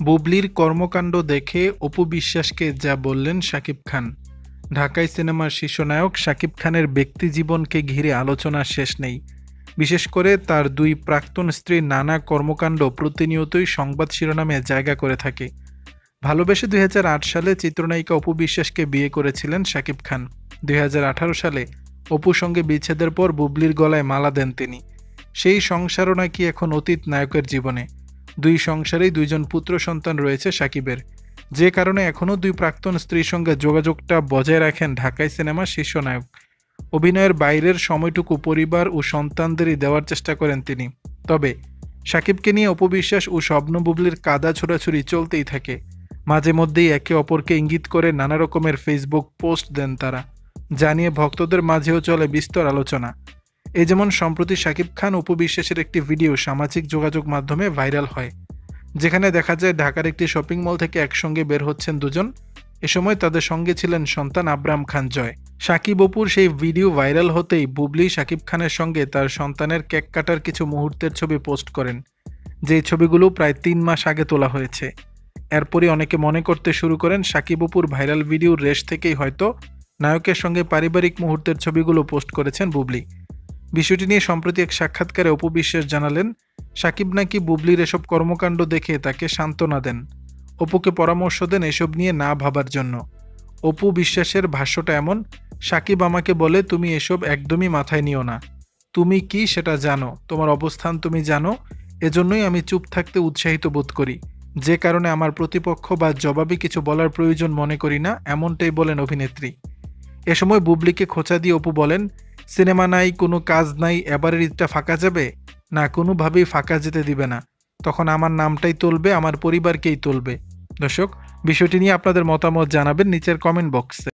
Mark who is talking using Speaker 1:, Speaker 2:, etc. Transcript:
Speaker 1: বুবলির কর্মকাণ্ড দেখে অপু বিশ্বাসকে যা বললেন শাকিব খান। ঢাকাই সিনেমার শীর্ষনায়ক শাকিব খানের ব্যক্তিজীবনকে ঘিরে আলোচনার শেষ নেই। বিশেষ করে তার দুই প্রাক্তন স্ত্রীর নানা কর্মকাণ্ড প্রতিনিয়তই সংবাদ শিরোনামে জায়গা করে থাকে। ভালোবেসে 2008 সালে চিত্রনায়িকা অপু বিশ্বাসকে বিয়ে করেছিলেন শাকিব খান। 2018 সালে অপুর সঙ্গে বিচ্ছেদের পর বুবলির গলায় মালা দেন তিনি। সেই সংসারও নাকি এখন অতীত নায়কের জীবনে। দুই সংসারেই দুইজন পুত্র সন্তান রয়েছে শাকিবের, যে কারণে এখনও দুই প্রাক্তন স্ত্রীর সঙ্গে যোগাযোগটা বজায় রাখেন ঢাকাই সিনেমার শীর্ষ নায়ক। অভিনয়ের বাইরের সময়টুকু পরিবার ও সন্তানদেরই দেওয়ার চেষ্টা করেন তিনি। তবে শাকিবকে নিয়ে অপু বিশ্বাস ও স্বপ্ন বুবলির কাদা ছোড়াছুড়ি চলতেই থাকে। মাঝে মধ্যেই একে অপরকে ইঙ্গিত করে নানা রকমের ফেসবুক পোস্ট দেন তারা, জানিয়ে ভক্তদের মাঝেও চলে বিস্তর আলোচনা। এই যেমন সম্প্রতি শাকিব খান অপু বিশ্বাসের একটি ভিডিও সামাজিক যোগাযোগ মাধ্যমে ভাইরাল হয়, যেখানে দেখা যায় ঢাকার একটি শপিং মল থেকে একসঙ্গে বের হচ্ছেন দুজন। এ সময় তাদের সঙ্গে ছিলেন সন্তান আব্রাহাম খান জয়। শাকিব অপুর সেই ভিডিও ভাইরাল হতেই বুবলি শাকিব খানের সঙ্গে তার সন্তানের কেক কাটার কিছু মুহূর্তের ছবি পোস্ট করেন, যেই ছবিগুলো প্রায় 3 মাস আগে তোলা হয়েছে। এরপরই অনেকে মনে করতে শুরু করেন শাকিব অপুর ভাইরাল ভিডিওর রেশ থেকেই হয়তো নায়কের সঙ্গে পারিবারিক মুহূর্তের ছবিগুলো পোস্ট করেছেন বুবলি। বিষয়টি নিয়ে সম্প্রতি এক সাক্ষাৎকারে অপু বিশ্বাস জানালেন, শাকিব নাকি বুবলির এসব কর্মকাণ্ড দেখে তাকে সান্ত্বনা দেন, অপুকে পরামর্শ দেন এসব নিয়ে না ভাবার জন্য। অপু বিশ্বাসের ভাষ্যটা এমন, শাকিব আমাকে বলে তুমি এসব একদমই মাথায় নিও না, তুমি কি সেটা জানো, তোমার অবস্থান তুমি জানো, এজন্যই আমি চুপ থাকতে উৎসাহিত বোধ করি, যে কারণে আমার প্রতিপক্ষ বা জবাবি কিছু বলার প্রয়োজন মনে করি না, এমনটাই বলেন অভিনেত্রী। এ সময় বুবলিকে খোঁচা দিয়ে অপু বলেন, সিনেমা নাই, কোনো কাজ নাই, এবারের ঈদটা ফাঁকা যাবে না, কোনোভাবেই ফাঁকা যেতে দিবে না, তখন আমার নামটাই তুলবে, আমার পরিবারকেই তুলবে। দর্শক, বিষয়টি নিয়ে আপনাদের মতামত জানাবেন নিচের কমেন্ট বক্সে।